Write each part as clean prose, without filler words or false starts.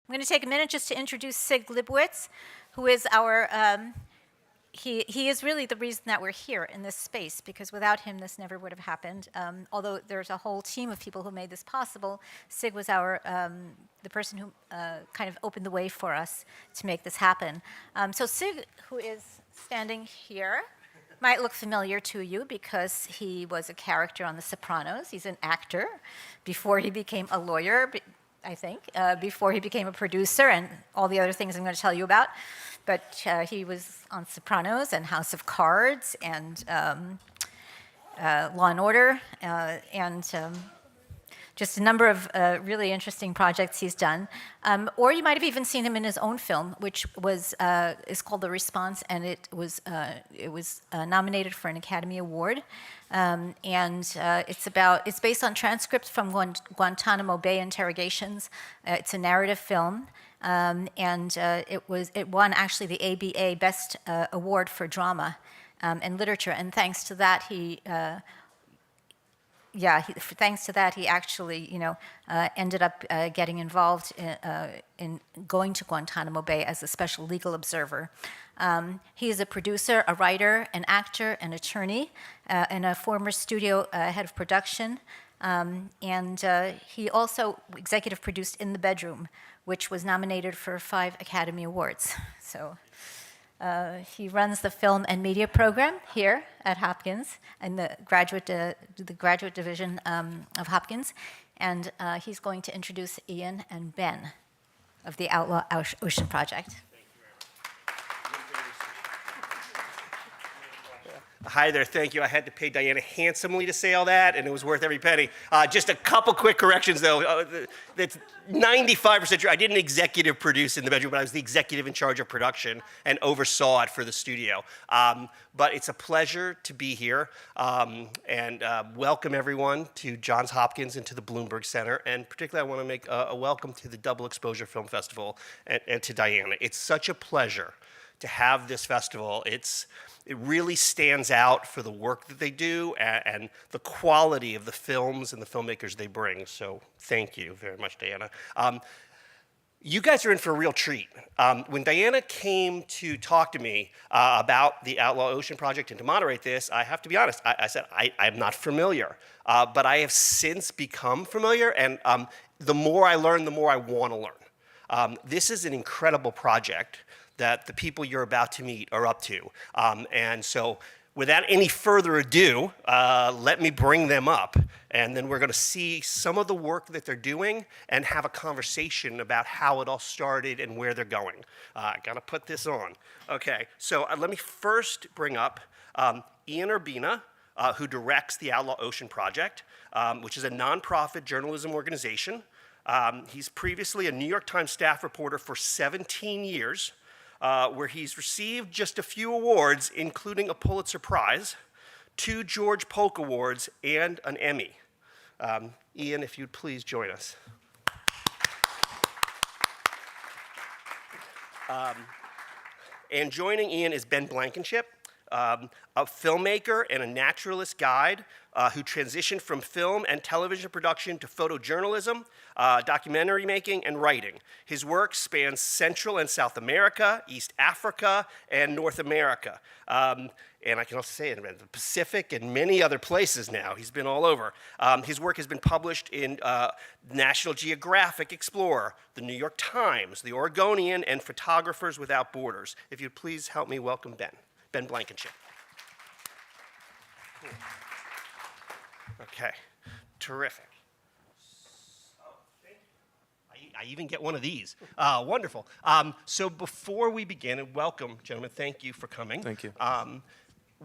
I'm going to take a minute just to introduce Sig Libowitz, who is our, he is really the reason that we're here in this space, because without him this never would have happened. Although there's a whole team of people who made this possible, Sig was our, the person who kind of opened the way for us to make this happen. So Sig, who is standing here, might look familiar to you because he was a character on The Sopranos. He's an actor before he became a lawyer, I think, before he became a producer and all the other things I'm going to tell you about. But he was on Sopranos and House of Cards and Law and Order and just a number of really interesting projects he's done. Or you might have even seen him in his own film, which was is called The Response, and it was nominated for an Academy Award. It's based on transcripts from Guantanamo Bay interrogations. It's a narrative film, it won actually the ABA Best Award for Drama and Literature. And thanks to that, thanks to that, he actually, ended up getting involved in going to Guantanamo Bay as a special legal observer. He is a producer, a writer, an actor, an attorney, and a former studio head of production. He also executive produced In the Bedroom, which was nominated for 5 Academy Awards. So. He runs the film and media program here at Hopkins in the graduate division of Hopkins, and he's going to introduce Ian and Ben of the Outlaw Ocean Project. Hi there, thank you. I had to pay Diana handsomely to say all that, and it was worth every penny. Just a couple quick corrections, though. That's 95% true. I didn't executive produce In the Bedroom, but I was the executive in charge of production and oversaw it for the studio. But it's a pleasure to be here, and welcome everyone to Johns Hopkins and to the Bloomberg Center, and particularly I want to make a welcome to the Double Exposure Film Festival and to Diana. It's such a pleasure to have this festival. It really stands out for the work that they do and the quality of the films and the filmmakers they bring. So thank you very much, Diana. You guys are in for a real treat. When Diana came to talk to me about the Outlaw Ocean Project and to moderate this, I have to be honest, I said, I'm not familiar. But I have since become familiar, and the more I learn, the more I want to learn. This is an incredible project that the people you're about to meet are up to. And so without any further ado, let me bring them up. And then we're going to see some of the work that they're doing and have a conversation about how it all started and where they're going. I got to put this on. Okay, so let me first bring up Ian Urbina, who directs the Outlaw Ocean Project, which is a nonprofit journalism organization. He's previously a New York Times staff reporter for 17 years. Where he's received just a few awards, including a Pulitzer Prize, 2 George Polk Awards, and an Emmy. Ian, if you'd please join us. And joining Ian is Ben Blankenship, a filmmaker and a naturalist guide who transitioned from film and television production to photojournalism, documentary making, and writing. His work spans Central and South America, East Africa, and North America. And I can also say it, the Pacific and many other places now. He's been all over. His work has been published in National Geographic Explorer, the New York Times, the Oregonian, and Photographers Without Borders. If you'd please help me welcome Ben Blankenship. Okay, terrific. Oh, thank you. I even get one of these. Wonderful. So before we begin, and welcome, gentlemen, thank you for coming. Thank you.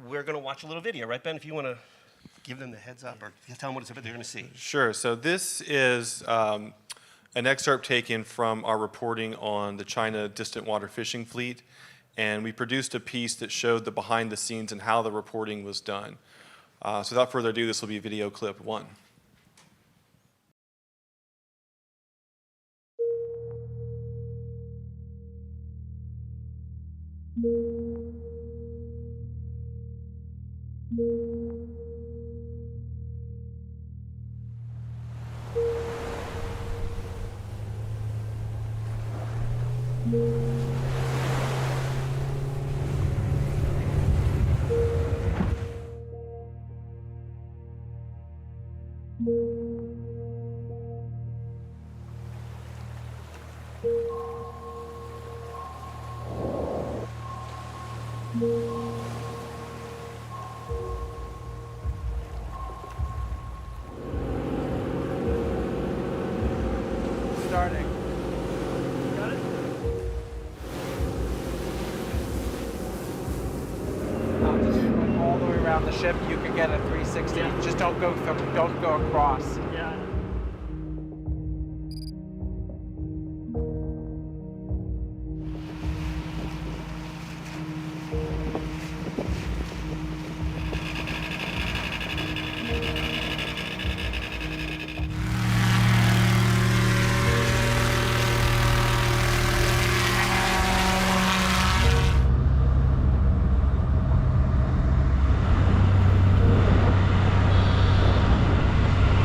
We're going to watch a little video, right, Ben? If you want to give them the heads up or tell them what they're going to see. Sure. So this is an excerpt taken from our reporting on the China Distant Water Fishing Fleet, and we produced a piece that showed the behind the scenes and how the reporting was done. So without further ado, this will be video clip 1. Starting. Got it? Just going all the way around the ship. You can get a 360. Yeah. Just don't go across. Yeah.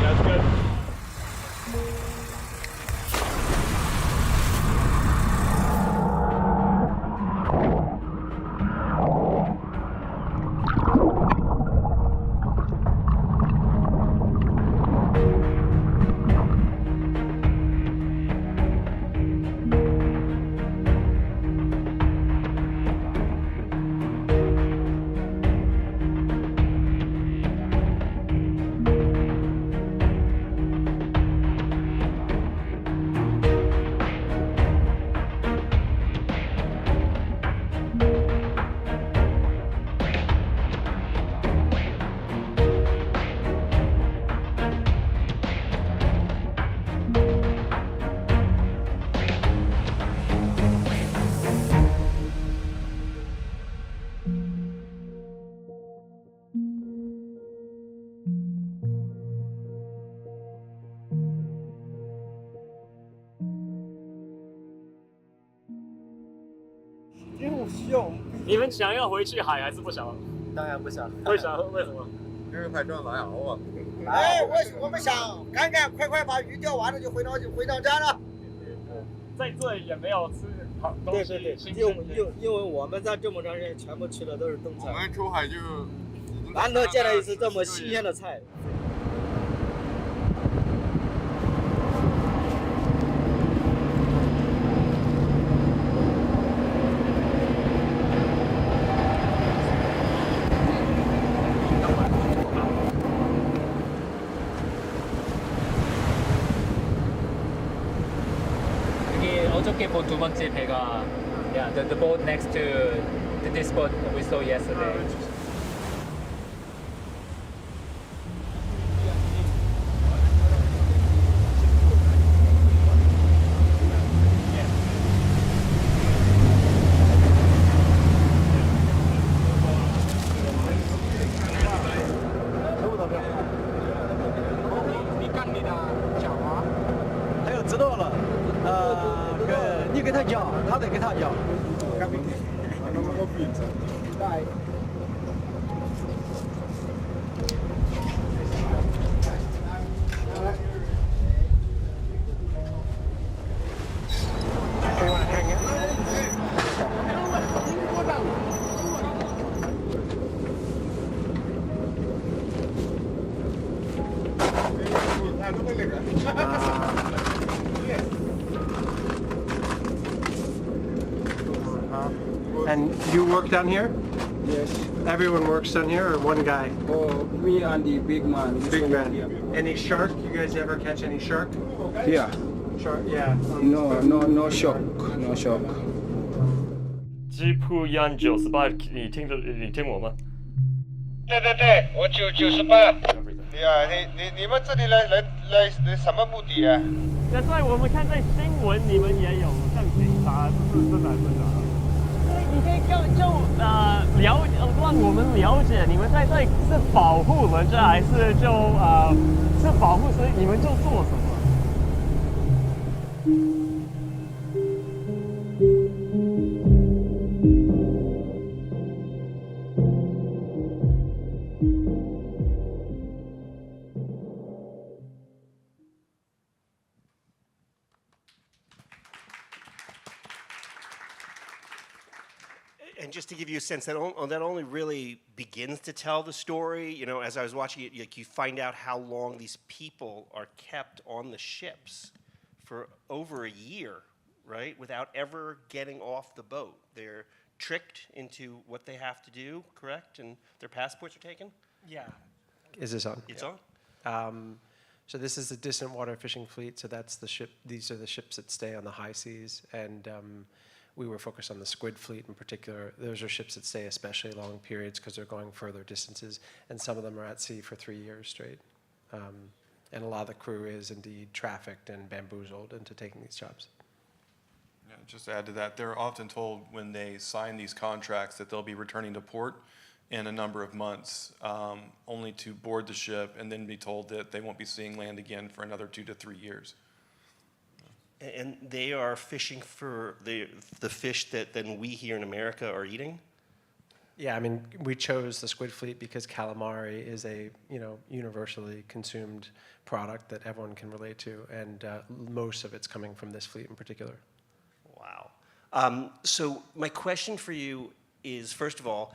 That's good.你们想要回去海还是不想？当然不想，不想，为什么？因为快撞南洋了。哎，我们想快把鱼钓完了就回到家了。在这里也没有吃好东西，对，新鲜的因为我们在这么长时间全部吃的都是冻我菜，们出海就难得见到一次这么新鲜的菜。여기 어저께 본 두 번째 배가 yeah, the boat next to this boat we saw yesterday. And you work down here? Yes. Everyone works down here, or one guy? Oh, me and the big man. Big man. Any shark? You guys ever catch any shark? Yeah. Shark, yeah. No shock. No shock. GPUyan 98，你听我吗？对，我98。对啊，你们这里来什么目的啊？那在我们看在新闻，你们也有像警察，这是真的还是假的？你可以让我们了解，你们在这里是保护人家，还是是保护，所以你们就做什么？ just to give you a sense, that only really begins to tell the story. You know, as I was watching it, like, you find out how long these people are kept on the ships for over a year, right, without ever getting off the boat. They're tricked into what they have to do, correct? And their passports are taken? Yeah. Is this on? It's on? So this is the distant water fishing fleet. So that's the ship. These are the ships that stay on the high seas, and we were focused on the squid fleet in particular. Those are ships that stay especially long periods because they're going further distances, and some of them are at sea for 3 years straight. And a lot of the crew is indeed trafficked and bamboozled into taking these jobs. Yeah, just to add to that, they're often told when they sign these contracts that they'll be returning to port in a number of months, only to board the ship and then be told that they won't be seeing land again for another 2 to 3 years. And they are fishing for the fish that then we here in America are eating? Yeah, I mean, we chose the squid fleet because calamari is a, you know, universally consumed product that everyone can relate to, and most of it's coming from this fleet in particular. Wow. So my question for you is, first of all,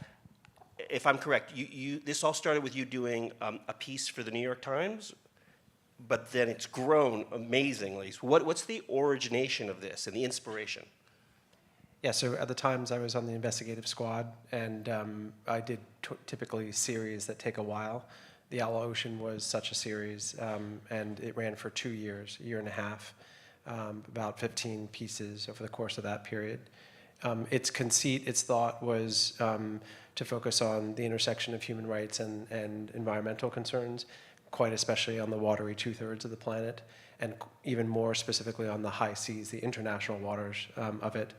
if I'm correct, this all started with you doing a piece for the New York Times, but then it's grown amazingly. So what's the origination of this and the inspiration? Yeah, so at the Times, I was on the investigative squad, and I did typically series that take a while. The Outlaw Ocean was such a series, and it ran for 2 years, a year and a half, about 15 pieces over the course of that period. Its conceit, its thought was to focus on the intersection of human rights and environmental concerns, quite especially on the watery 2/3 of the planet, and even more specifically on the high seas, the international waters of it.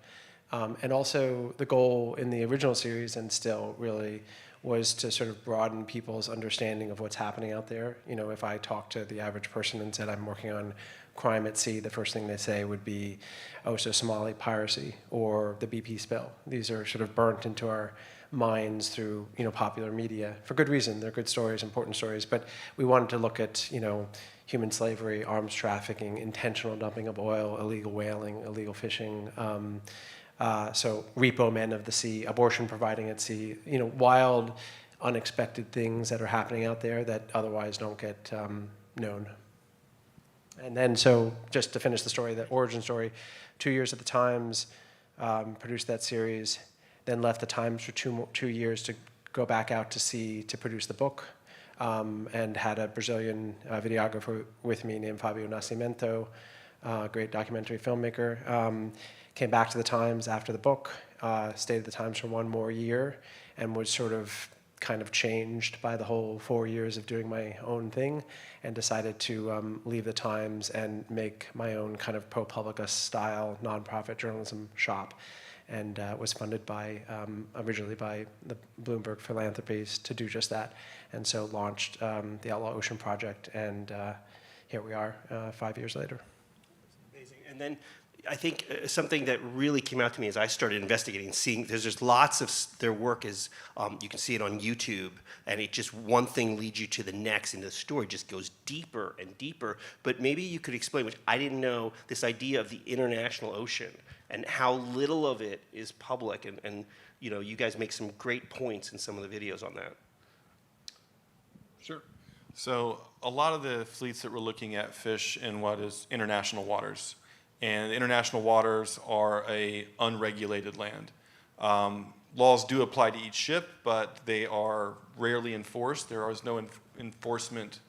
And also the goal in the original series, and still really, was to sort of broaden people's understanding of what's happening out there. You know, if I talk to the average person and said I'm working on crime at sea, the first thing they say would be, oh, so Somali piracy or the BP spill. These are sort of burnt into our minds through, you know, popular media for good reason. They're good stories, important stories, but we wanted to look at, you know, human slavery, arms trafficking, intentional dumping of oil, illegal whaling, illegal fishing, so repo men of the sea, abortion providing at sea, you know, wild, unexpected things that are happening out there that otherwise don't get known. And then, so just to finish the story, the origin story, 2 years at the Times, produced that series, then left the Times for 2 years to go back out to sea to produce the book, and had a Brazilian videographer with me named Fabio Nascimento, a great documentary filmmaker. Came back to the Times after the book, stayed at the Times for 1 more year, and was sort of kind of changed by the whole 4 years of doing my own thing, and decided to leave the Times and make my own kind of ProPublica style nonprofit journalism shop, and was funded by originally by the Bloomberg Philanthropies to do just that, and so launched the Outlaw Ocean Project, and here we are 5 years later. Amazing. And then I think something that really came out to me as I started investigating and seeing, there's just lots of their work is, you can see it on YouTube, and it just, one thing leads you to the next, and the story just goes deeper and deeper. But maybe you could explain, which I didn't know, this idea of the international ocean and how little of it is public, and you know, you guys make some great points in some of the videos on that. Sure. So a lot of the fleets that we're looking at fish in what is international waters. And international waters are a unregulated land. Laws do apply to each ship, but they are rarely enforced. There is no enforcement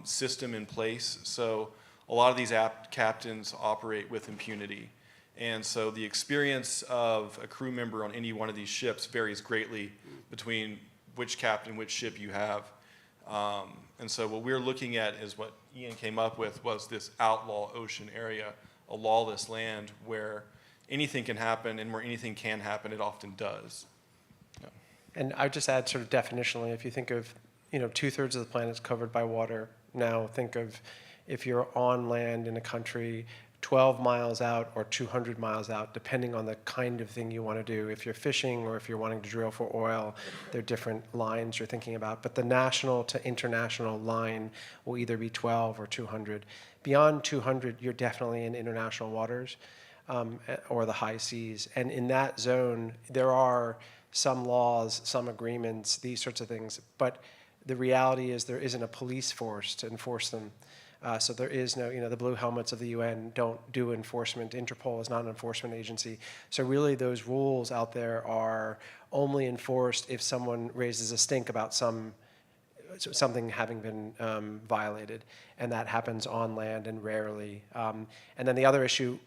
system in place. So a lot of these captains operate with impunity. And so the experience of a crew member on any one of these ships varies greatly between which captain, which ship you have. And so what we're looking at is what Ian came up with was this outlaw ocean area, a lawless land where anything can happen, and where anything can happen, it often does. Yeah. And I would just add sort of definitionally, if you think of, you know, 2/3 of the planet is covered by water. Now think of if you're on land in a country 12 miles out or 200 miles out, depending on the kind of thing you want to do. If you're fishing or if you're wanting to drill for oil, there are different lines you're thinking about. But the national to international line will either be 12 or 200. Beyond 200, you're definitely in international waters. or the high seas. And in that zone, there are some laws, some agreements, these sorts of things. But the reality is there isn't a police force to enforce them. So there is no, the blue helmets of the UN don't do enforcement. Interpol is not an enforcement agency. So really those rules out there are only enforced if someone raises a stink about something having been violated. And that happens on land and rarely. And then the other issue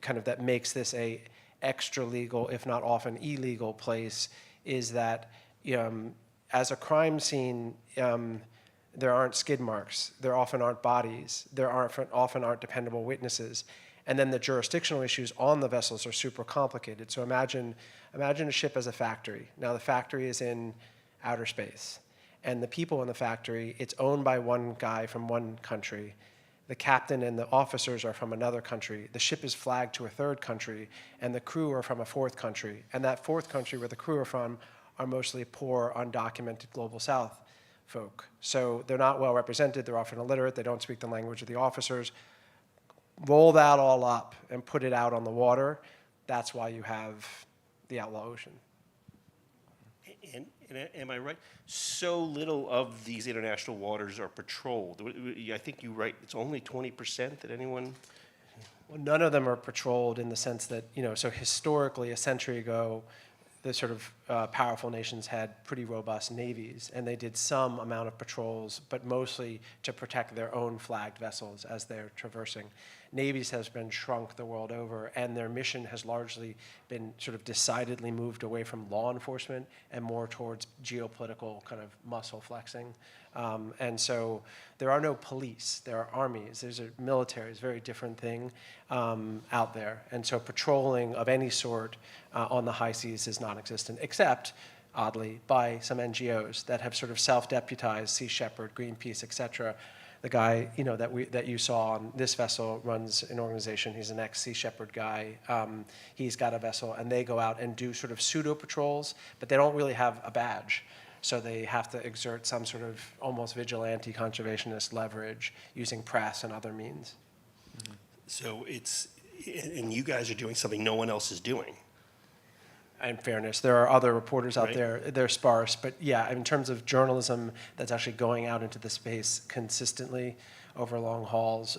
kind of that makes this a extra legal, if not often illegal place, is that as a crime scene, there aren't skid marks, there often aren't bodies, there often aren't dependable witnesses. And then the jurisdictional issues on the vessels are super complicated. So imagine a ship as a factory. Now the factory is in outer space. And the people in the factory, it's owned by one guy from one country. The captain and the officers are from another country. The ship is flagged to a third country, and the crew are from a fourth country. And that fourth country where the crew are from are mostly poor, undocumented Global South folk. So they're not well represented, they're often illiterate, they don't speak the language of the officers. Roll that all up and put it out on the water, that's why you have the Outlaw Ocean. And am I right? So little of these international waters are patrolled. I think you're right, it's only 20% that anyone... Well, none of them are patrolled in the sense that, so historically, a century ago, the sort of powerful nations had pretty robust navies, and they did some amount of patrols, but mostly to protect their own flagged vessels as they're traversing. Navies has been shrunk the world over, and their mission has largely been sort of decidedly moved away from law enforcement and more towards geopolitical kind of muscle flexing. And so there are no police, there are armies, there's a military, it's a very different thing out there. And so patrolling of any sort on the high seas is non-existent, except, oddly, by some NGOs that have sort of self-deputized, Sea Shepherd, Greenpeace, et cetera. The guy, that you saw on this vessel runs an organization. He's an ex-Sea Shepherd guy. He's got a vessel, and they go out and do sort of pseudo patrols, but they don't really have a badge. So they have to exert some sort of almost vigilante conservationist leverage using press and other means. Mm-hmm. So and you guys are doing something no one else is doing. In fairness, there are other reporters out Right. there. They're sparse, but yeah, in terms of journalism that's actually going out into the space consistently over long hauls,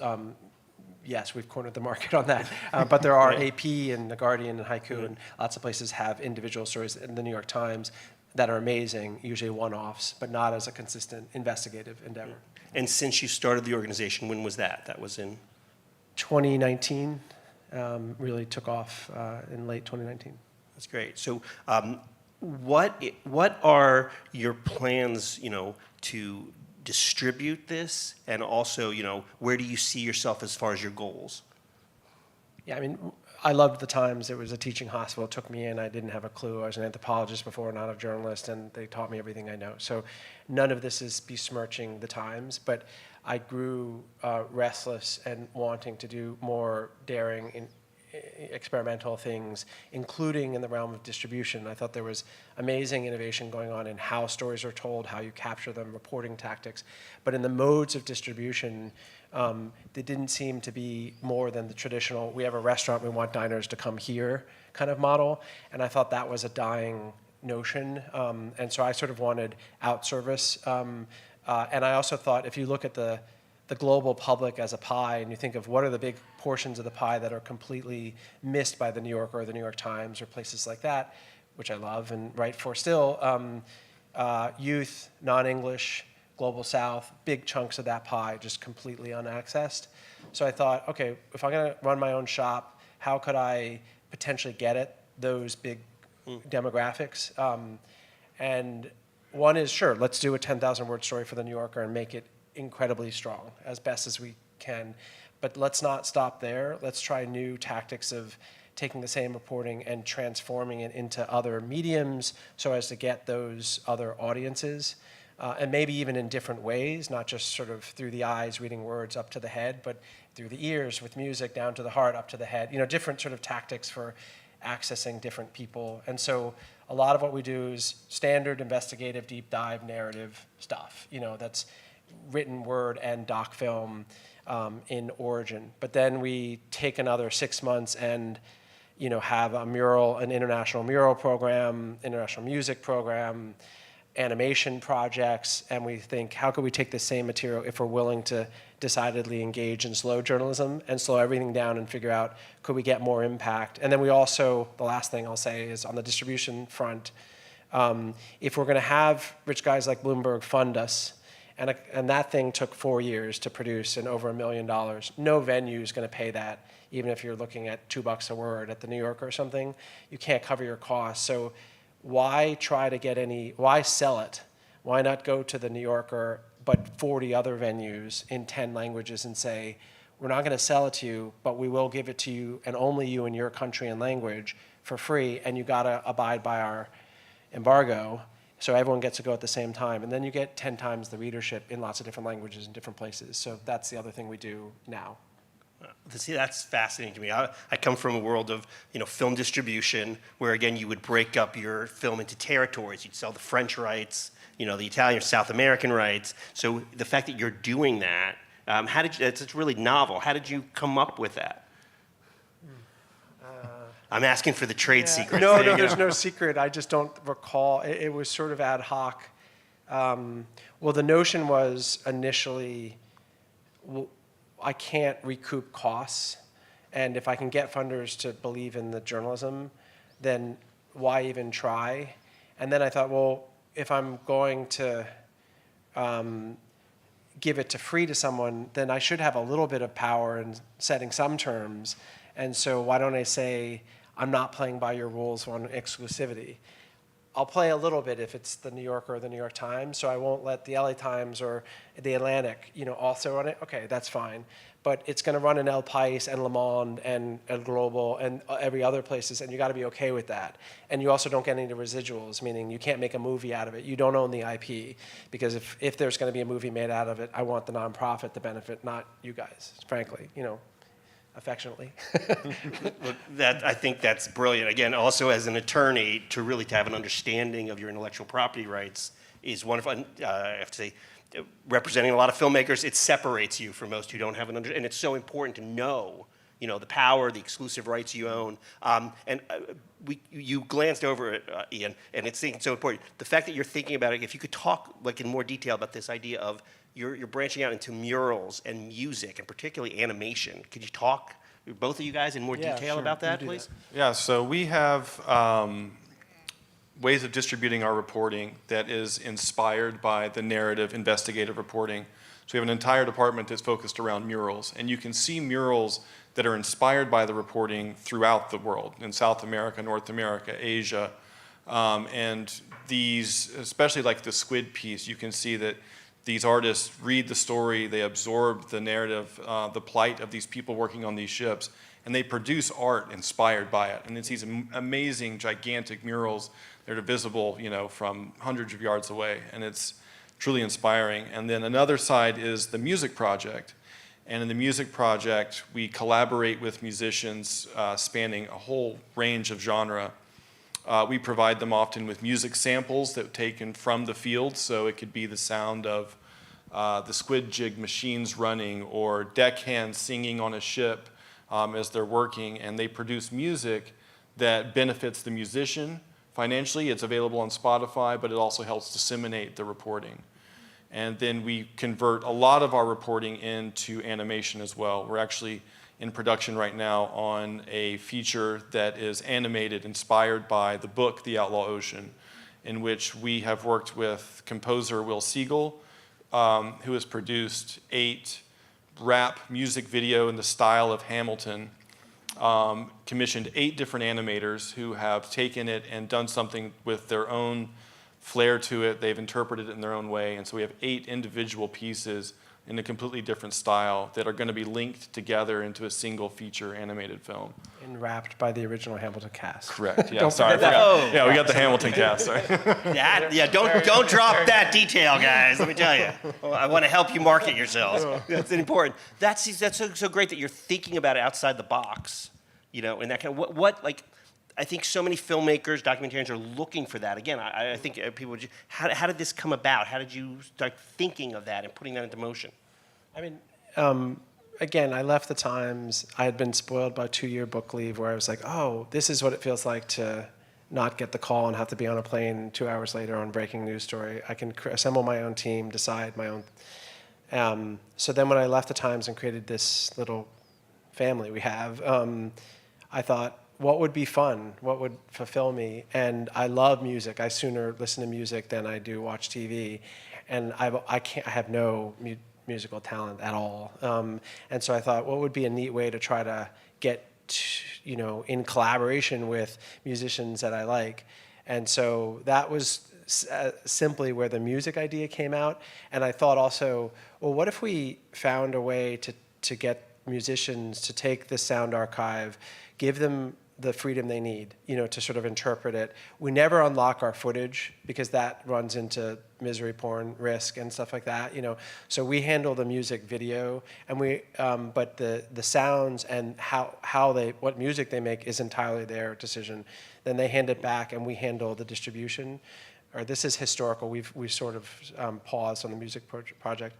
yes, we've cornered the market on that. But there are AP and The Guardian and Haiku and lots of places have individual stories in the New York Times that are amazing, usually one-offs, but not as a consistent investigative endeavor. And since you started the organization, when was that? That was in? 2019, really took off in late 2019. That's great. So what are your plans, to distribute this? And also, where do you see yourself as far as your goals? Yeah, I mean, I loved the Times. It was a teaching hospital. It took me in. I didn't have a clue. I was an anthropologist before, not a journalist, and they taught me everything I know. So none of this is besmirching the Times, but I grew restless and wanting to do more daring experimental things, including in the realm of distribution. I thought there was amazing innovation going on in how stories are told, how you capture them, reporting tactics. But in the modes of distribution, there didn't seem to be more than the traditional, we have a restaurant, we want diners to come here kind of model. And I thought that was a dying notion. And so I sort of wanted out service. And I also thought if you look at the global public as a pie, and you think of what are the big portions of the pie that are completely missed by the New Yorker or the New York Times or places like that, which I love and write for still, youth, non-English, Global South, big chunks of that pie just completely unaccessed. So I thought, okay, if I'm gonna run my own shop, how could I potentially get at those big demographics? And one is, sure, let's do a 10,000 word story for the New Yorker and make it incredibly strong as best as we can. But let's not stop there. Let's try new tactics of taking the same reporting and transforming it into other mediums so as to get those other audiences. And maybe even in different ways, not just sort of through the eyes, reading words up to the head, but through the ears with music down to the heart, up to the head, different sort of tactics for accessing different people. And so a lot of what we do is standard investigative, deep dive narrative stuff, that's written word and doc film in origin. But then we take another 6 months and have an international mural program, international music program, animation projects, and we think, how could we take the same material if we're willing to decidedly engage in slow journalism and slow everything down and figure out, could we get more impact? And then we also, the last thing I'll say is on the distribution front, if we're gonna have rich guys like Bloomberg fund us, and that thing took 4 years to produce and over $1 million, no venue is gonna pay that, even if you're looking at $2 a word at the New Yorker or something, you can't cover your costs. So why sell it? Why not go to the New Yorker, but 40 other venues in 10 languages and say, we're not going to sell it to you, but we will give it to you and only you in your country and language for free, and you got to abide by our embargo, so everyone gets to go at the same time. And then you get 10 times the readership in lots of different languages in different places. So that's the other thing we do now. See, that's fascinating to me. I come from a world of film distribution, where again you would break up your film into territories. You'd sell the French rights, the Italian, South American rights. So the fact that you're doing that, it's really novel. How did you come up with that? I'm asking for the trade secret. No, there's no secret. I just don't recall. It was sort of ad hoc. Well, the notion was initially, I can't recoup costs, and if I can get funders to believe in the journalism, then why even try? And then I thought, well, if I'm going to give it to free to someone, then I should have a little bit of power in setting some terms. And so why don't I say, I'm not playing by your rules on exclusivity. I'll play a little bit if it's the New Yorker or the New York Times, so I won't let the LA Times or the Atlantic, also run it. Okay, that's fine. But it's going to run in El País and Le Monde and El Global and every other places, and you got to be okay with that. And you also don't get any residuals, meaning you can't make a movie out of it. You don't own the IP, because if there's going to be a movie made out of it, I want the nonprofit to benefit, not you guys, frankly, affectionately. Look, I think that's brilliant. Again, also as an attorney, to really have an understanding of your intellectual property rights is wonderful. And, I have to say, representing a lot of filmmakers, it separates you from most who don't have an understanding. And it's so important to know, the power, the exclusive rights you own. You glanced over it, Ian, and it's so important. The fact that you're thinking about it, if you could talk in more detail about this idea of you're branching out into murals and music, and particularly animation. Could you talk, both of you guys, in more detail about that, please? Yeah, so we have ways of distributing our reporting that is inspired by the narrative investigative reporting. So we have an entire department that's focused around murals, and you can see murals that are inspired by the reporting throughout the world, in South America, North America, Asia, and these, especially like the squid piece, you can see that these artists read the story, they absorb the narrative, the plight of these people working on these ships, and they produce art inspired by it. And it's these amazing, gigantic murals that are visible, from hundreds of yards away, and it's truly inspiring. And then another side is the music project. And in the music project, we collaborate with musicians spanning a whole range of genre. We provide them often with music samples that are taken from the field, so it could be the sound of the squid jig machines running, or deckhands singing on a ship as they're working, and they produce music that benefits the musician financially. It's available on Spotify, but it also helps disseminate the reporting. And then we convert a lot of our reporting into animation as well. We're actually in production right now on a feature that is animated, inspired by the book, The Outlaw Ocean, in which we have worked with composer Will Siegel, who has produced 8 rap music video in the style of Hamilton, commissioned 8 different animators who have taken it and done something with their own flair to it. They've interpreted it in their own way, and so we have 8 individual pieces in a completely different style that are going to be linked together into a single feature animated film. And wrapped by the original Hamilton cast. Correct. Yeah. Sorry, I forgot. Yeah, we got the Hamilton cast. Sorry. Don't drop that detail, guys. Let me tell you. I want to help you market yourselves. That's important. That's so great that you're thinking about it outside the box. And that kind of what I think so many filmmakers, documentarians are looking for that. Again, I think people would how did this come about? How did you start thinking of that and putting that into motion? I mean, again, I left the Times. I had been spoiled by a 2-year book leave where I was like, oh, this is what it feels like to not get the call and have to be on a plane 2 hours later on a breaking news story. I can assemble my own team, decide my own. So then when I left the Times and created this little family we have, I thought, what would be fun? What would fulfill me? And I love music. I sooner listen to music than I do watch TV. And I have no musical talent at all. And so I thought, what would be a neat way to try to get, in collaboration with musicians that I like? And so that was simply where the music idea came out. And I thought also, well, what if we found a way to get musicians to take the sound archive, give them the freedom they need, to sort of interpret it. We never unlock our footage because that runs into misery porn risk and stuff like that, So we handle the music video, and but the sounds and what music they make is entirely their decision. Then they hand it back, and we handle the distribution. Or this is historical. We've sort of paused on the music project.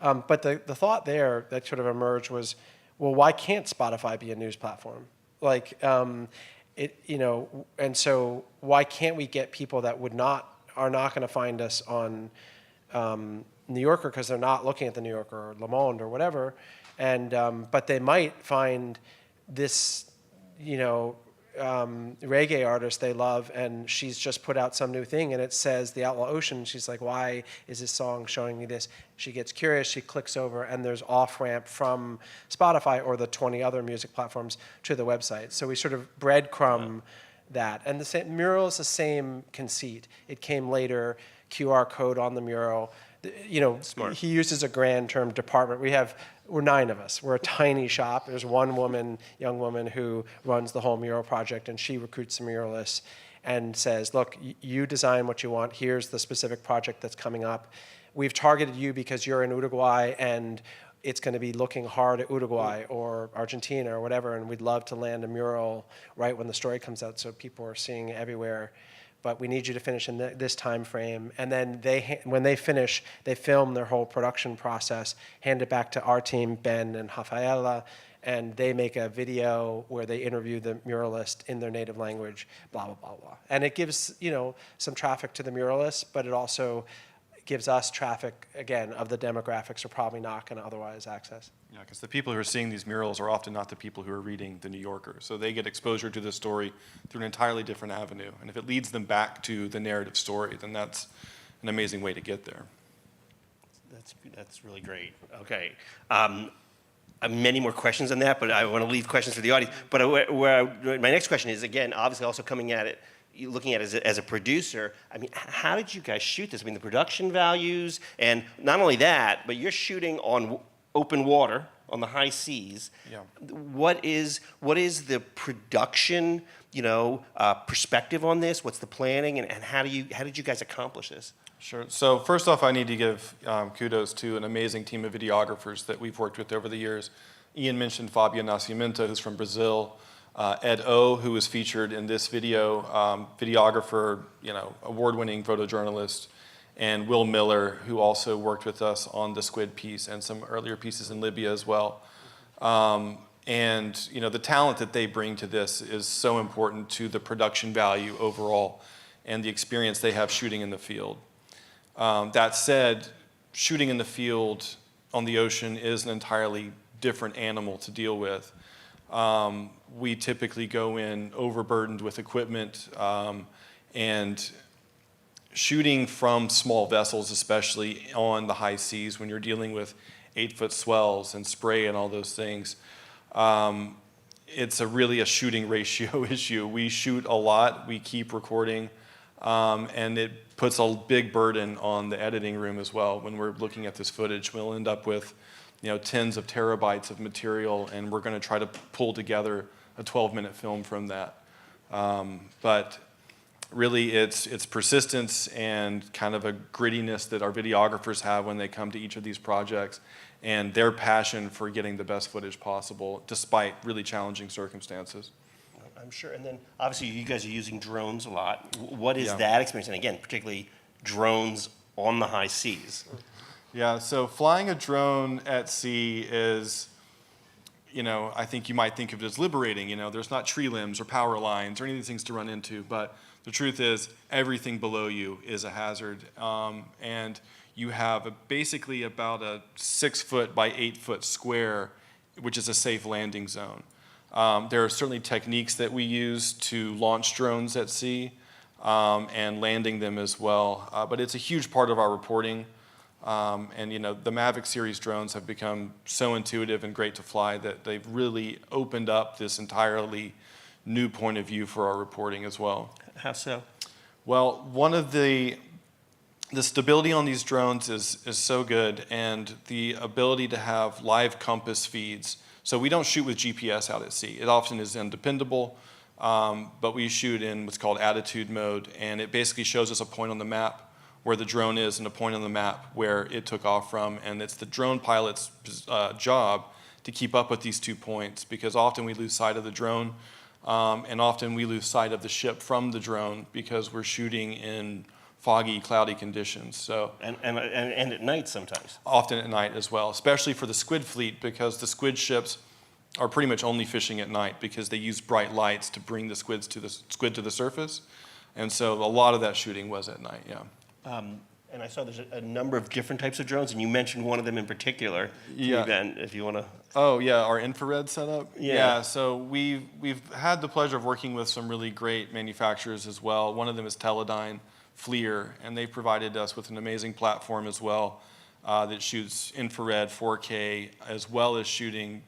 But the thought there that sort of emerged was, well, why can't Spotify be a news platform? And so why can't we get people that are not going to find us on New Yorker because they're not looking at the New Yorker or Le Monde or whatever, but they might find this, reggae artist they love, and she's just put out some new thing and it says the Outlaw Ocean. She's like, why is this song showing me this? She gets curious, she clicks over, and there's off-ramp from Spotify or the 20 other music platforms to the website. So we sort of breadcrumb that. And the same mural is the same conceit. It came later, QR code on the mural. Smart. He uses a grand term, department. We're 9 of us. We're a tiny shop. There's one young woman who runs the whole mural project, and she recruits the muralists and says, look, you design what you want. Here's the specific project that's coming up. We've targeted you because you're in Uruguay, and it's going to be looking hard at Uruguay or Argentina or whatever, and we'd love to land a mural right when the story comes out so people are seeing it everywhere. But we need you to finish in this time frame. And then when they finish, they film their whole production process, hand it back to our team, Ben and Rafaela, and they make a video where they interview the muralist in their native language, blah, blah, blah, blah. And it gives, some traffic to the muralist, but it also gives us traffic, again, of the demographics we're probably not going to otherwise access. Yeah, because the people who are seeing these murals are often not the people who are reading The New Yorker. So they get exposure to the story through an entirely different avenue. And if it leads them back to the narrative story, then that's an amazing way to get there. That's really great. Okay. I have many more questions on that, but I want to leave questions for the audience. But my next question is, again, obviously also coming at it, looking at it as a producer, I mean, how did you guys shoot this? I mean, the production values, and not only that, but you're shooting on open water, on the high seas. Yeah. What is the production, perspective on this? What's the planning, and how did you guys accomplish this? Sure. So first off, I need to give kudos to an amazing team of videographers that we've worked with over the years. Ian mentioned Fabio Nascimento, who's from Brazil. Ed O, who was featured in this video, videographer, award-winning photojournalist, and Will Miller, who also worked with us on the Squid piece and some earlier pieces in Libya as well. And the talent that they bring to this is so important to the production value overall and the experience they have shooting in the field. That said, shooting in the field on the ocean is an entirely different animal to deal with. We typically go in overburdened with equipment, and shooting from small vessels, especially on the high seas when you're dealing with 8-foot swells and spray and all those things, it's really a shooting ratio issue. We shoot a lot, we keep recording, and it puts a big burden on the editing room as well. When we're looking at this footage, we'll end up with tens of terabytes of material, and we're going to try to pull together a 12-minute film from that. But really, it's persistence and kind of a grittiness that our videographers have when they come to each of these projects, and their passion for getting the best footage possible, despite really challenging circumstances. I'm sure. And then obviously you guys are using drones a lot. What is Yeah. that experience? And again, particularly drones on the high seas. Yeah, so flying a drone at sea is, I think you might think of it as liberating. There's not tree limbs or power lines or any of these things to run into, but the truth is everything below you is a hazard. And you have basically about a 6-foot by 8-foot square, which is a safe landing zone. There are certainly techniques that we use to launch drones at sea and landing them as well, but it's a huge part of our reporting. And the Mavic series drones have become so intuitive and great to fly that they've really opened up this entirely new point of view for our reporting as well. How so? Well, one of the stability on these drones is so good, and the ability to have live compass feeds. So we don't shoot with GPS out at sea. It often is undependable, but we shoot in what's called attitude mode, and it basically shows us a point on the map where the drone is and a point on the map where it took off from, and it's the drone pilot's job to keep up with these 2 points, because often we lose sight of the drone, and often we lose sight of the ship from the drone because we're shooting in foggy, cloudy conditions. So And at night sometimes. often at night as well, especially for the squid fleet, because the squid ships are pretty much only fishing at night because they use bright lights to bring the squid to the surface, and so a lot of that shooting was at night. Yeah. And I saw there's a number of different types of drones, and you mentioned one of them in particular. Yeah. Ben, if you want to. Oh yeah, our infrared setup. Yeah. So we've had the pleasure of working with some really great manufacturers as well. One of them is Teledyne FLIR, and they provided us with an amazing platform as well that shoots infrared 4K as well as shooting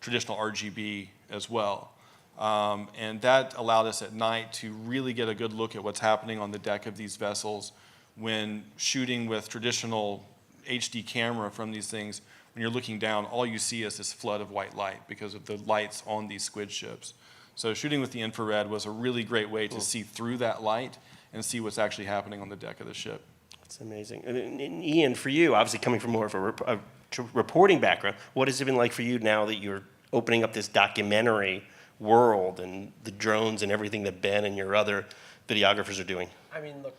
traditional RGB as well. And that allowed us at night to really get a good look at what's happening on the deck of these vessels. When shooting with traditional HD camera from these things, when you're looking down, all you see is this flood of white light because of the lights on these squid ships. So shooting with the infrared was a really great way to see through that light and see what's actually happening on the deck of the ship. That's amazing. And Ian, for you, obviously coming from more of a reporting background, what has it been like for you now that you're opening up this documentary world and the drones and everything that Ben and your other videographers are doing? I mean, look,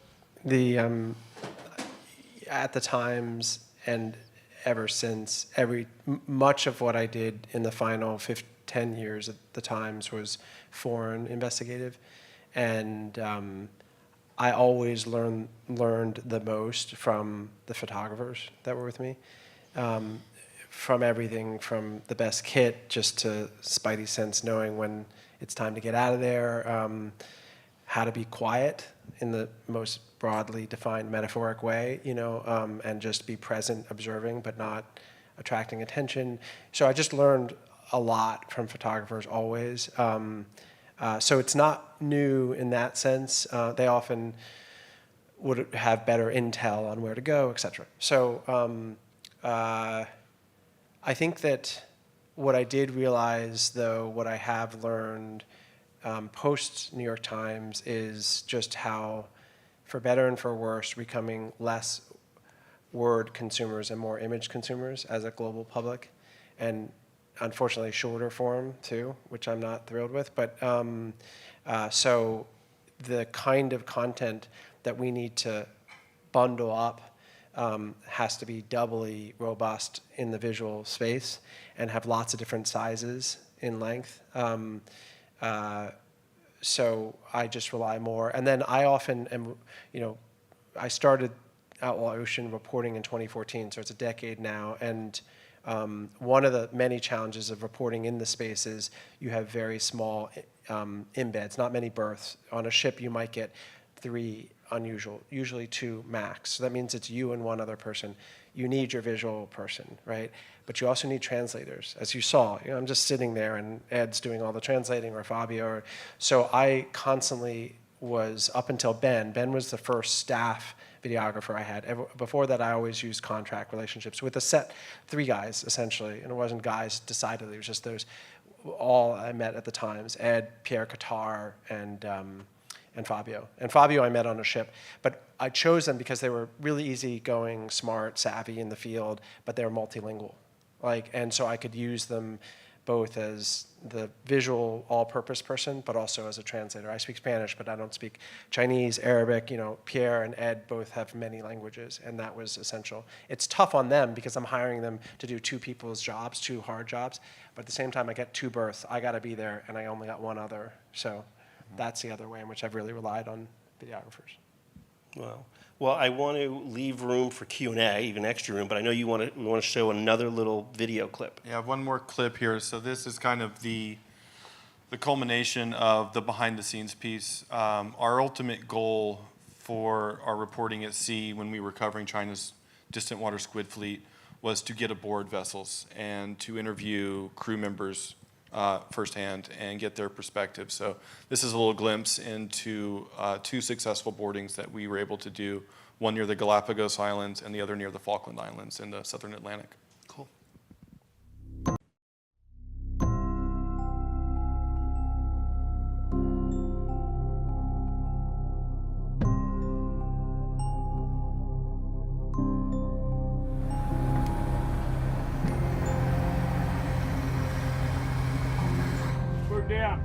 at the Times and ever since, much of what I did in the final 10 years at the Times was foreign investigative, and I always learned the most from the photographers that were with me, from everything from the best kit just to spidey sense, knowing when it's time to get out of there, how to be quiet in the most broadly defined metaphoric way, and just be present, observing, but not attracting attention. So I just learned a lot from photographers always. So it's not new in that sense. They often would have better intel on where to go, et cetera. So I think that what I did realize, though, what I have learned post New York Times is just how, for better and for worse, becoming less word consumers and more image consumers as a global public, and unfortunately shorter form too, which I'm not thrilled with. But so the kind of content that we need to bundle up has to be doubly robust in the visual space and have lots of different sizes in length. So I just rely more. And then I often am, I started Outlaw Ocean reporting in 2014, so it's a decade now. And one of the many challenges of reporting in the space is you have very small embeds, not many berths. On a ship, you might get 3 unusual, usually 2 max. So that means it's you and one other person. You need your visual person, right? But you also need translators. As you saw, I'm just sitting there and Ed's doing all the translating, or Fabio. So I constantly was, up until Ben was the first staff videographer I had. Before that, I always used contract relationships with a set, 3 guys, essentially. And it wasn't guys decidedly, it was just those, all I met at the Times, Ed, Pierre Qatar, and Fabio. And Fabio I met on a ship, but I chose them because they were really easygoing, smart, savvy in the field, but they were multilingual. And so I could use them both as the visual all-purpose person, but also as a translator. I speak Spanish, but I don't speak Chinese, Arabic. Pierre and Ed both have many languages, and that was essential. It's tough on them because I'm hiring them to do two people's jobs, two hard jobs, but at the same time, I get two berths. I got to be there, and I only got one other. So that's the other way in which I've really relied on videographers. Well, I want to leave room for Q&A, even extra room, but I know we want to show another little video clip. Yeah, I have one more clip here. So this is kind of the culmination of the behind-the-scenes piece. Our ultimate goal for our reporting at sea when we were covering China's distant water squid fleet was to get aboard vessels and to interview crew members firsthand and get their perspective. So this is a little glimpse into two successful boardings that we were able to do, one near the Galapagos Islands and the other near the Falkland Islands in the southern Atlantic. Cool. We're down.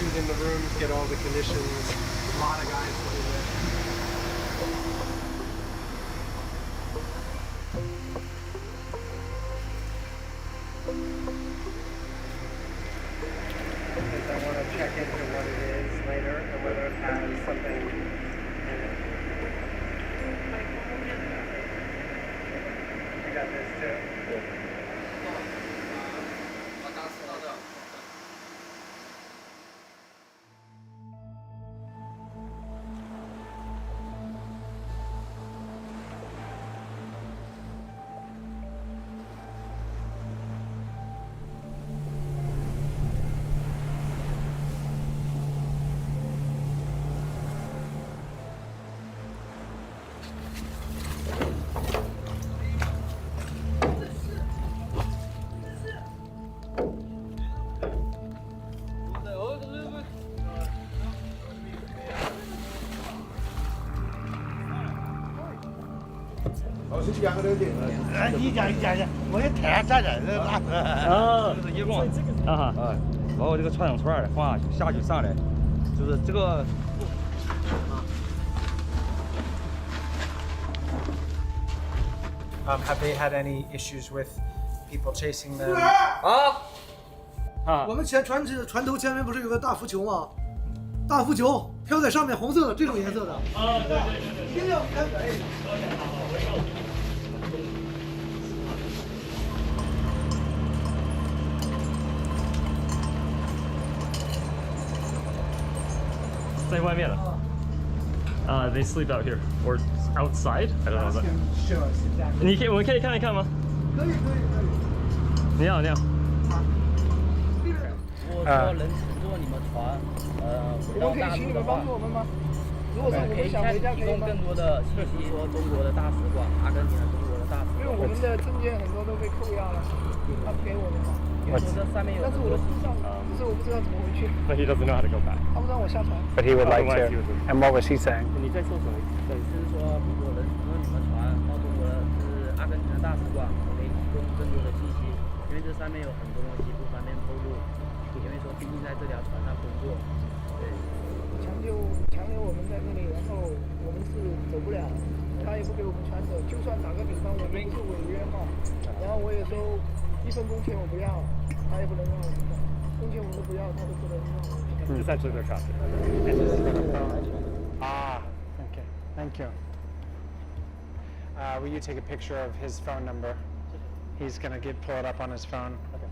Shoot in the rooms, get all the conditions. A lot of guys doing it. Because I want to check into what it is later and whether it has something in it. You got this too? Have they had any issues with people chasing them? 我们船头前面不是有个大浮球吗？大浮球飘在上面，红色的这种颜色的。听见开在外面了。They sleep out here or outside. I don't know. 我们可以看一看吗？可以。你好。我说能乘坐你们船，回到大陆的话，我们可以提供更多的信息，说中国的大使馆，阿根廷的中国的大使馆。因为我们的证件很多都被扣押了，他不给我们嘛。因为说这上面有很多信息。只是我不知道怎么回去。 But he doesn't know how to go back. 他不让我下船。 But he would like Otherwise, he to. would- And what was he saying? 你在说什么？就是说，如果你们船到中国的是阿根廷的大使馆，我可以提供更多的信息，因为这上面有很多东西不方便透露，因为说毕竟在这条船上工作。对。强留我们在那里，然后我们是走不了，他也不给我们船走。就算打个比方，我们不是违约嘛，然后我也说1分工钱我不要，他也不能让我们走，工钱我们都不要，他都不能让我们走。Essentially, they're trapped. Ah, okay. Thank you. Will you take a picture of his phone number? He's going to pull it up on his phone. Okay.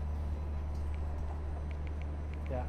Yeah.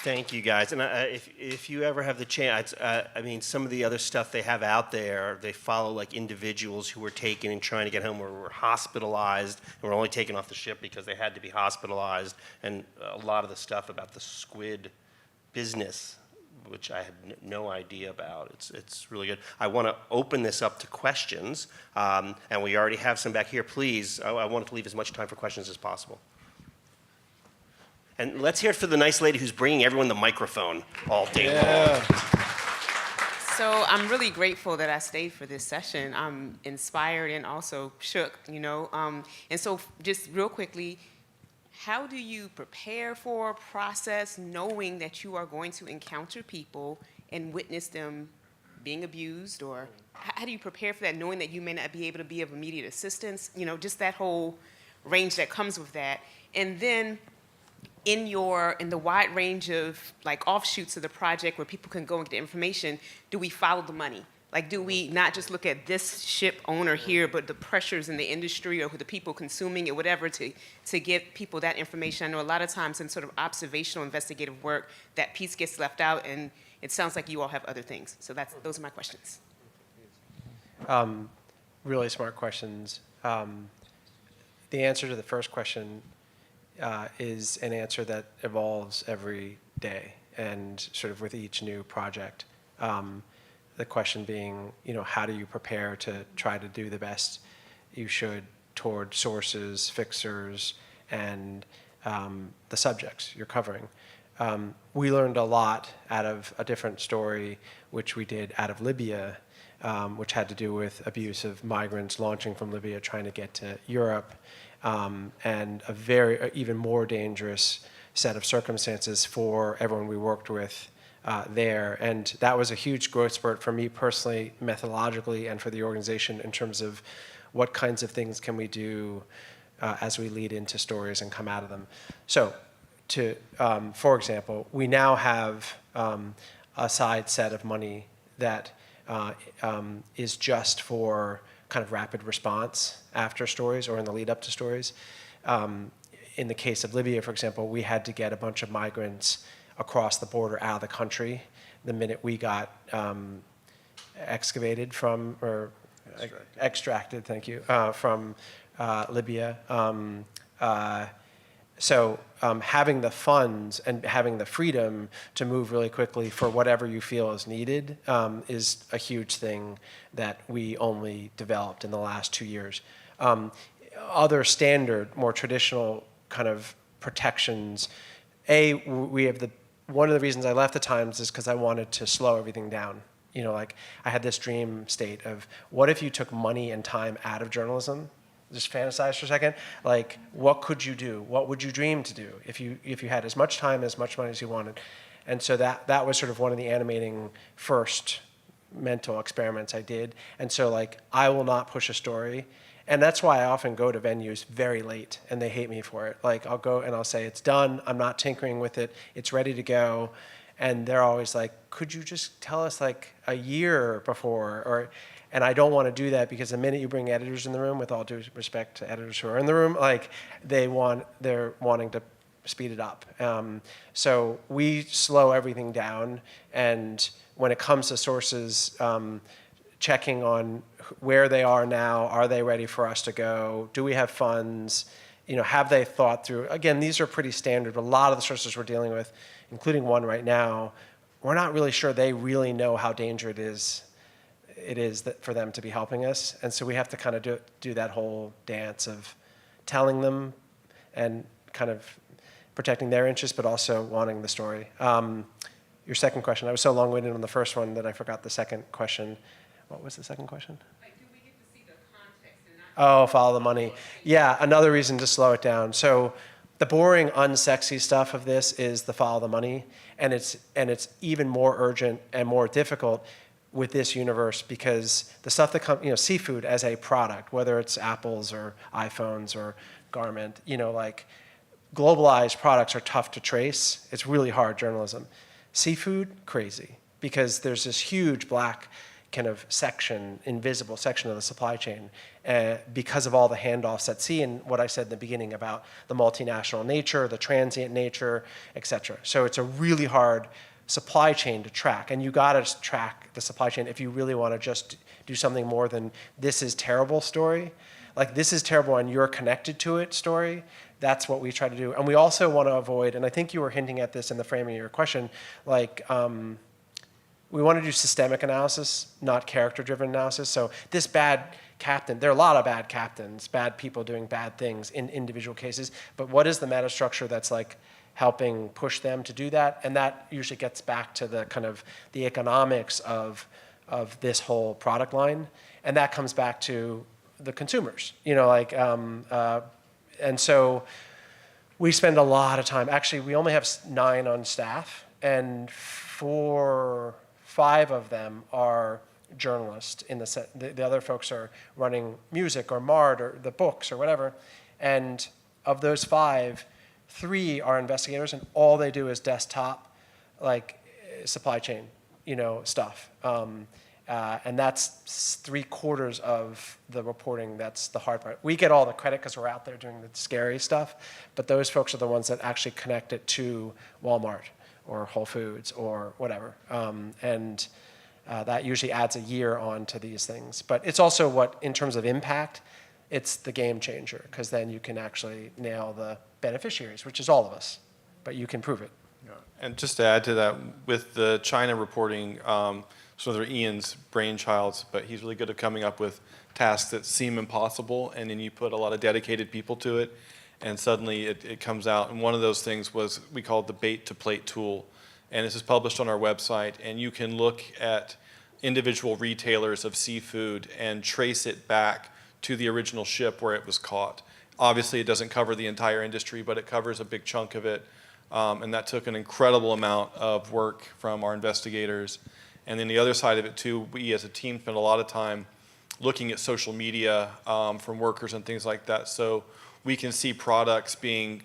Thank you, guys. And if you ever have the chance, I mean, some of the other stuff they have out there, they follow like individuals who were taken and trying to get home or were hospitalized and were only taken off the ship because they had to be hospitalized, and a lot of the stuff about the squid business, which I had no idea about. It's really good. I want to open this up to questions, and we already have some back here. Please, I wanted to leave as much time for questions as possible. And let's hear it for the nice lady who's bringing everyone the microphone all day long. So I'm really grateful that I stayed for this session. I'm inspired and also shook, you know. And so just real quickly, how do you prepare for a process knowing that you are going to encounter people and witness them being abused? Or how do you prepare for that knowing that you may not be able to be of immediate assistance? You know, just that whole range that comes with that. And then in the wide range of like offshoots of the project where people can go and get information, do we follow the money? Like, do we not just look at this ship owner here, but the pressures in the industry or who the people consuming it, whatever, to give people that information? I know a lot of times in sort of observational investigative work, that piece gets left out, and it sounds like you all have other things. So those are my questions. Really smart questions. The answer to the first question is an answer that evolves every day and sort of with each new project. The question being, you know, how do you prepare to try to do the best you should toward sources, fixers, and the subjects you're covering. We learned a lot out of a different story, which we did out of Libya, which had to do with abuse of migrants launching from Libya, trying to get to Europe, and a very, even more dangerous set of circumstances for everyone we worked with there. And that was a huge growth spurt for me personally, methodologically, and for the organization in terms of what kinds of things can we do as we lead into stories and come out of them. So, for example, we now have a side set of money that is just for kind of rapid response after stories or in the lead up to stories. In the case of Libya, for example, we had to get a bunch of migrants across the border out of the country the minute we got excavated from, or extracted, thank you, from Libya. So having the funds and having the freedom to move really quickly for whatever you feel is needed is a huge thing that we only developed in the last 2 years. Other standard, more traditional kind of protections, we have one of the reasons I left the Times is because I wanted to slow everything down. You know, like I had this dream state of what if you took money and time out of journalism? Just fantasize for a second. Like, what could you do? What would you dream to do if you had as much time, as much money as you wanted? And so that was sort of one of the animating first mental experiments I did. And so like, I will not push a story. And that's why I often go to venues very late and they hate me for it. Like I'll go and I'll say, it's done, I'm not tinkering with it, it's ready to go. And they're always like, could you just tell us like a year before? And I don't want to do that because the minute you bring editors in the room, with all due respect to editors who are in the room, like they're wanting to speed it up. So we slow everything down. And when it comes to sources, checking on where they are now, are they ready for us to go? Do we have funds? You know, have they thought through? Again, these are pretty standard. A lot of the sources we're dealing with, including one right now, we're not really sure they really know how dangerous it is that for them to be helping us. And so we have to kind of do that whole dance of telling them and kind of protecting their interests, but also wanting the story. Your second question, I was so long-winded on the first one that I forgot the second question. What was the second question? Like, do we get to see the context and not... Oh, follow the money. Yeah, another reason to slow it down. So the boring, unsexy stuff of this is the follow the money, and it's even more urgent and more difficult with this universe because the stuff that comes, you know, seafood as a product, whether it's apples or iPhones or garment, you know, like globalized products are tough to trace. It's really hard journalism. Seafood, crazy, because there's this huge black kind of section, invisible section of the supply chain because of all the handoffs at sea and what I said in the beginning about the multinational nature, the transient nature, et cetera. So it's a really hard supply chain to track, and you gotta track the supply chain if you really wanna just do something more than this is terrible story. Like this is terrible and you're connected to it story. That's what we try to do. And we also wanna avoid, and I think you were hinting at this in the framing of your question, like we wanna do systemic analysis, not character-driven analysis. So this bad captain, there are a lot of bad captains, bad people doing bad things in individual cases, but what is the meta structure that's like helping push them to do that? And that usually gets back to the kind of the economics of this whole product line. And that comes back to the consumers, you know, like, and so we spend a lot of time. Actually, we only have 9 on staff, and 5 of them are journalists in the set. The other folks are running music or MART or the books or whatever. And of those 5, 3 are investigators, and all they do is desktop, like supply chain, you know, stuff. And that's 3/4 of the reporting. That's the hard part. We get all the credit because we're out there doing the scary stuff, but those folks are the ones that actually connect it to Walmart or Whole Foods or whatever. That usually adds a year on to these things. But it's also what, in terms of impact, it's the game changer, because then you can actually nail the beneficiaries, which is all of us, but you can prove it. Yeah. And just to add to that, with the China reporting, so they're Ian's brainchilds, but he's really good at coming up with tasks that seem impossible, and then you put a lot of dedicated people to it, and suddenly it comes out. And one of those things was, we called the bait to plate tool. And this is published on our website, and you can look at individual retailers of seafood and trace it back to the original ship where it was caught. Obviously, it doesn't cover the entire industry, but it covers a big chunk of it. And that took an incredible amount of work from our investigators. And then the other side of it too, we as a team spent a lot of time looking at social media from workers and things like that. So we can see products being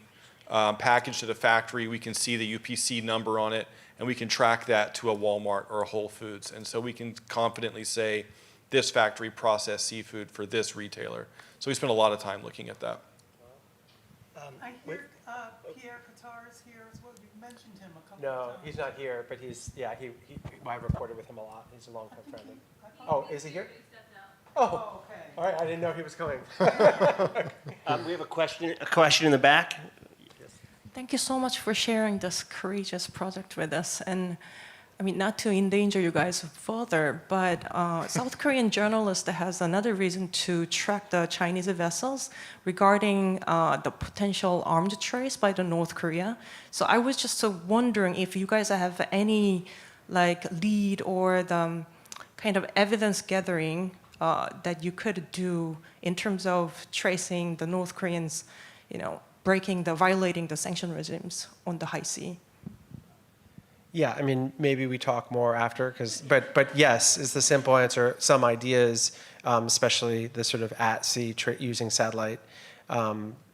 packaged at a factory, we can see the UPC number on it, and we can track that to a Walmart or a Whole Foods. And so we can confidently say, this factory processed seafood for this retailer. So we spent a lot of time looking at that. I hear Pierre Qatar is here as well. You mentioned him a couple No, of times. he's not here, but I reported with him a lot. He's a long-term friend. Oh, is he here? Oh, okay. All right, I didn't know he was coming. We have a question in the back. Thank you so much for sharing this courageous project with us. And I mean, not to endanger you guys further, but South Korean journalist has another reason to track the Chinese vessels regarding the potential armed trade by the North Korea. So I was just wondering if you guys have any like lead or the kind of evidence gathering that you could do in terms of tracing the North Koreans, violating the sanction regimes on the high sea? Yeah, I mean, maybe we talk more after, but yes is the simple answer. Some ideas, especially the sort of at sea using satellite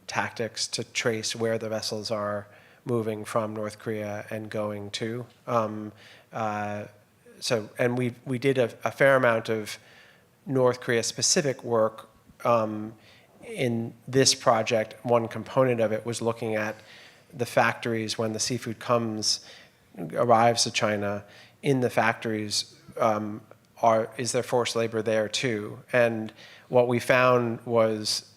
tactics to trace where the vessels are moving from North Korea and going to. And we did a fair amount of North Korea specific work in this project. One component of it was looking at the factories when the seafood arrives to China. In the factories, is there forced labor there too? And what we found was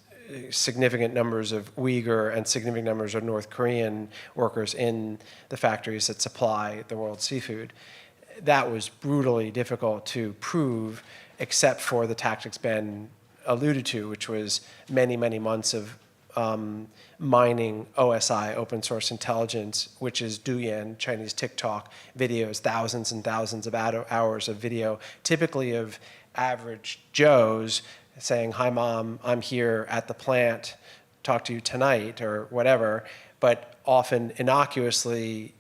significant numbers of Uyghur and significant numbers of North Korean workers in the factories that supply the world's seafood. That was brutally difficult to prove, except for the tactics Ben alluded to, which was many, many months of mining OSI, open source intelligence, which is Douyin, Chinese TikTok videos, thousands and thousands of hours of video, typically of average Joes saying, "Hi mom, I'm here at the plant, talk to you tonight," or whatever, but often innocuously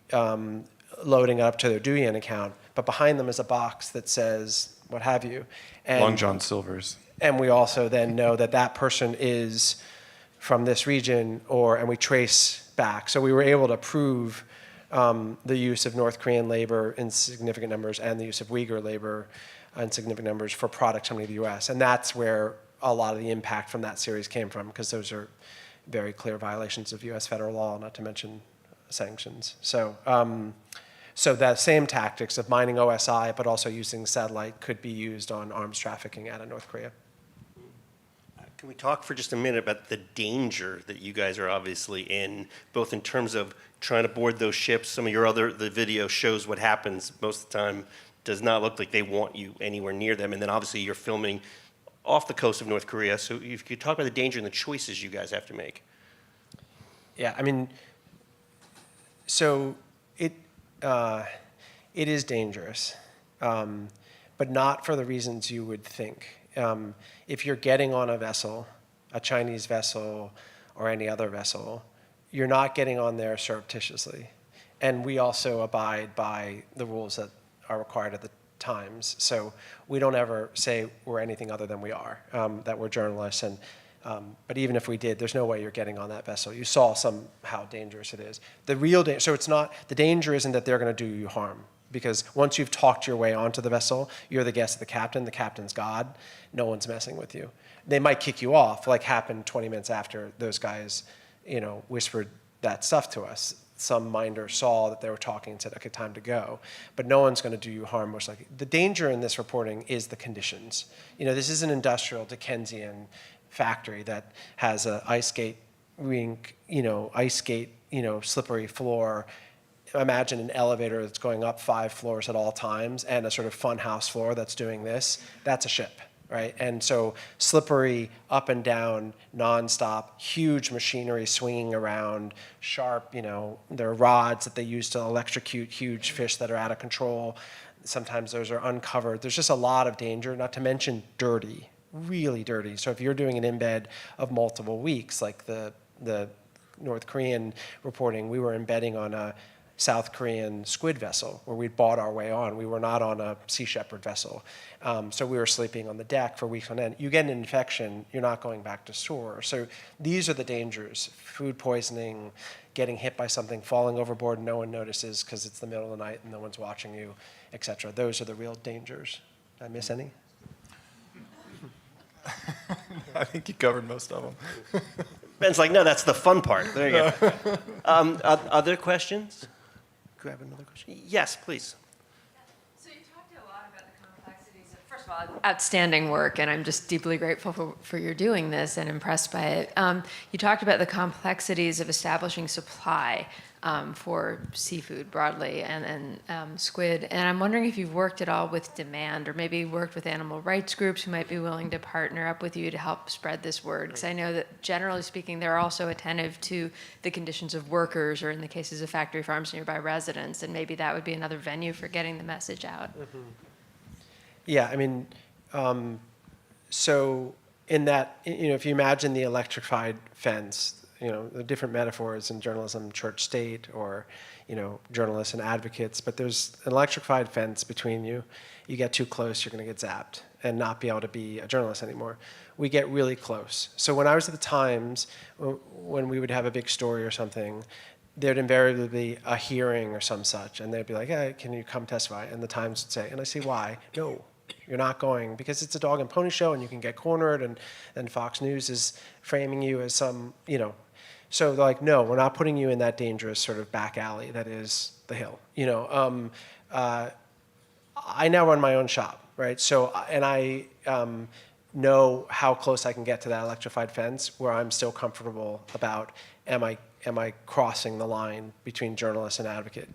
loading up to their Douyin account. But behind them is a box that says what have you. And, Long John Silver's. And we also then know that that person is from this region, and we trace back. So we were able to prove the use of North Korean labor in significant numbers and the use of Uyghur labor in significant numbers for products coming to the US. And that's where a lot of the impact from that series came from, because those are very clear violations of US federal law, not to mention sanctions. So that same tactics of mining OSI, but also using satellite, could be used on arms trafficking out of North Korea. Can we talk for just a minute about the danger that you guys are obviously in, both in terms of trying to board those ships? Some of the video shows what happens most of the time. Does not look like they want you anywhere near them. And then obviously you're filming off the coast of North Korea. So if you could talk about the danger and the choices you guys have to make. Yeah, I mean, so it is dangerous, but not for the reasons you would think. If you're getting on a vessel, a Chinese vessel or any other vessel, you're not getting on there surreptitiously. And we also abide by the rules that are required at the times. So we don't ever say we're anything other than we are, that we're journalists. But even if we did, there's no way you're getting on that vessel. You saw how dangerous it is. The real danger, so it's not, the danger isn't that they're going to do you harm. Because once you've talked your way onto the vessel, you're the guest of the captain's God, no one's messing with you. They might kick you off, like happened 20 minutes after those guys, whispered that stuff to us. Some minder saw that they were talking and said, okay, time to go. But no one's going to do you harm, most likely. The danger in this reporting is the conditions. This is an industrial Dickensian factory that has an ice skate rink, slippery floor. Imagine an elevator that's going up 5 floors at all times and a sort of fun house floor that's doing this. That's a ship, right? And so slippery, up and down, nonstop, huge machinery swinging around, sharp, there are rods that they use to electrocute huge fish that are out of control. Sometimes those are uncovered. There's just a lot of danger, not to mention dirty, really dirty. So if you're doing an embed of multiple weeks, like the North Korean reporting, we were embedding on a South Korean squid vessel where we'd bought our way on. We were not on a Sea Shepherd vessel. So we were sleeping on the deck for weeks on end. You get an infection, you're not going back to shore. So these are the dangers: food poisoning, getting hit by something, falling overboard, and no one notices because it's the middle of the night and no one's watching you, etc. Those are the real dangers. Did I miss any? I think you covered most of them. Ben's like, no, that's the fun part. There you go. Other questions? Grab another question. Yes, please. So you talked a lot about the complexities of, first of all, outstanding work, and I'm just deeply grateful for your doing this and impressed by it. You talked about the complexities of establishing supply for seafood broadly and squid, and I'm wondering if you've worked at all with demand, or maybe worked with animal rights groups who might be willing to partner up with you to help spread this word, because I know that generally speaking they're also attentive to the conditions of workers, or in the cases of factory farms, nearby residents, and maybe that would be another venue for getting the message out. Yeah, I mean, so in that, if you imagine the electrified fence, the different metaphors in journalism, church state, or, journalists and advocates, but there's an electrified fence between you. You get too close, you're going to get zapped and not be able to be a journalist anymore. We get really close. So when I was at the Times, when we would have a big story or something, there'd invariably be a hearing or some such, and they'd be like, hey, can you come testify? And the Times would say, and I say, why? No, you're not going, because it's a dog and pony show and you can get cornered, and Fox News is framing you as some, So they're like, no, we're not putting you in that dangerous sort of back alley that is the Hill. I now run my own shop, right? So, and I know how close I can get to that electrified fence where I'm still comfortable about, am I crossing the line between journalist and advocate?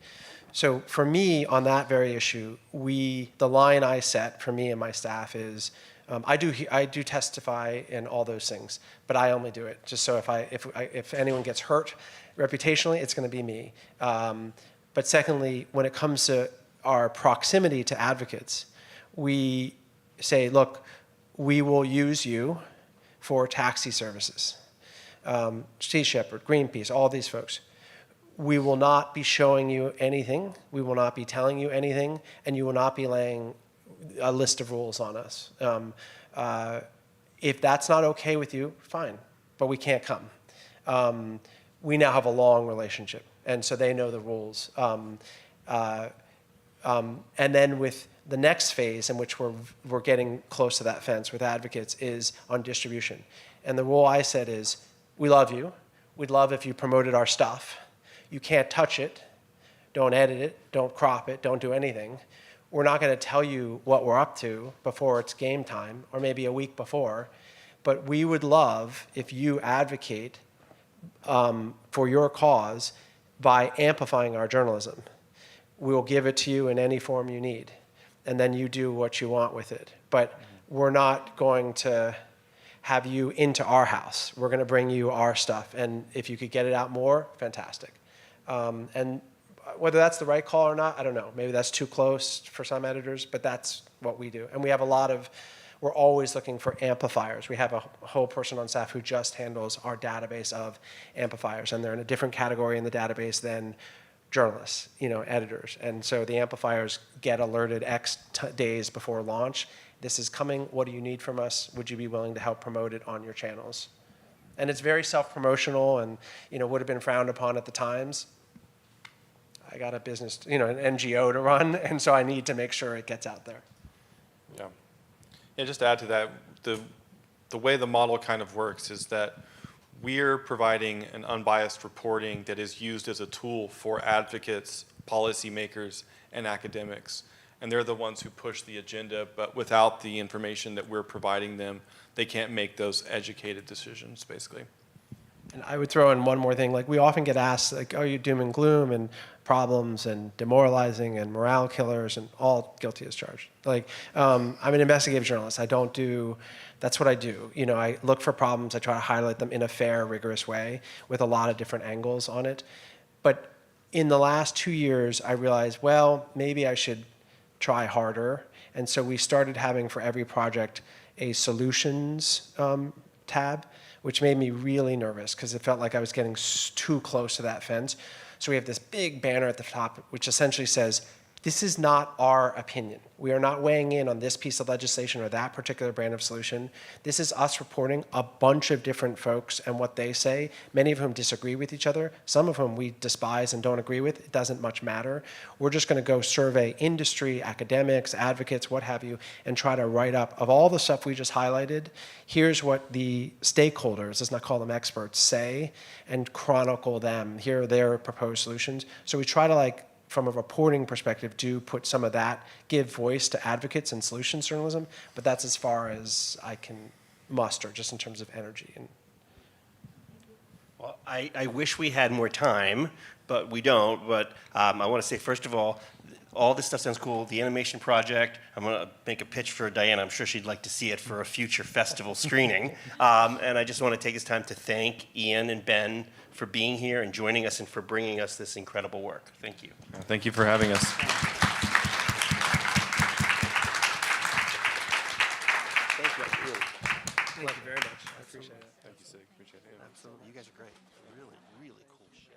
So for me, on that very issue, the line I set for me and my staff is, I do testify in all those things, but I only do it just so if anyone gets hurt reputationally, it's going to be me. But secondly, when it comes to our proximity to advocates, we say, look, we will use you for taxi services. Sea Shepherd, Greenpeace, all these folks. We will not be showing you anything. We will not be telling you anything, and you will not be laying a list of rules on us. If that's not okay with you, fine, but we can't come. We now have a long relationship, and so they know the rules. And then with the next phase in which we're getting close to that fence with advocates is on distribution. And the rule I said is, we love you. We'd love if you promoted our stuff. You can't touch it. Don't edit it. Don't crop it. Don't do anything. We're not going to tell you what we're up to before it's game time, or maybe a week before. But we would love if you advocate for your cause by amplifying our journalism. We will give it to you in any form you need, and then you do what you want with it. But we're not going to have you into our house. We're going to bring you our stuff, and if you could get it out more, fantastic. And whether that's the right call or not, I don't know. Maybe that's too close for some editors, but that's what we do. And we have we're always looking for amplifiers. We have a whole person on staff who just handles our database of amplifiers, and they're in a different category in the database than journalists, editors. And so the amplifiers get alerted X days before launch. This is coming. What do you need from us? Would you be willing to help promote it on your channels? And it's very self-promotional and, would have been frowned upon at the Times. I got a business, an NGO to run, and so I need to make sure it gets out there. Yeah. Yeah, just to add to that, the way the model kind of works is that we're providing an unbiased reporting that is used as a tool for advocates, policymakers, and academics. And they're the ones who push the agenda, but without the information that we're providing them, they can't make those educated decisions, basically. And I would throw in one more thing. Like, we often get asked, like, are you doom and gloom and problems and demoralizing and morale killers, and all guilty as charged. Like, I'm an investigative journalist. That's what I do. I look for problems. I try to highlight them in a fair, rigorous way with a lot of different angles on it. But in the last 2 years, I realized, well, maybe I should try harder. And so we started having for every project a solutions tab, which made me really nervous because it felt like I was getting too close to that fence. So we have this big banner at the top, which essentially says, this is not our opinion. We are not weighing in on this piece of legislation or that particular brand of solution. This is us reporting a bunch of different folks and what they say, many of whom disagree with each other, some of whom we despise and don't agree with. It doesn't much matter. We're just going to go survey industry, academics, advocates, what have you, and try to write up of all the stuff we just highlighted, here's what the stakeholders, let's not call them experts, say, and chronicle them. Here are their proposed solutions. So we try to, from a reporting perspective, do put some of that, give voice to advocates and solutions journalism, but that's as far as I can muster, just in terms of energy. Well, I wish we had more time, but we don't. But I want to say, first of all this stuff sounds cool. The animation project, I'm going to make a pitch for Diana. I'm sure she'd like to see it for a future festival screening. And I just want to take this time to thank Ian and Ben for being here and joining us and for bringing us this incredible work. Thank you. Thank you for having us. Thank you guys, really. Thank you very much. I appreciate it. Thank you, Sig. Appreciate it. Absolutely. You guys are great. Really, really cool shit.